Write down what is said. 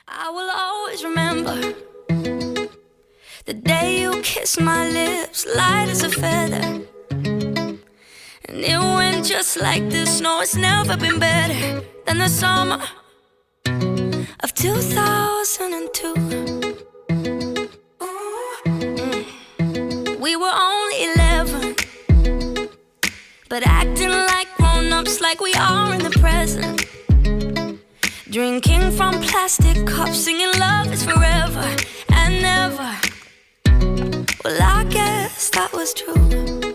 I will always remember the day you kissed my lips, light as a feather. And it went just like this. No, it's never been better than the summer of 2002. We were only 11, but acting like grown-ups, like we are in the present. Drinking from plastic cups, singing love is forever and never. Well, I guess that was true.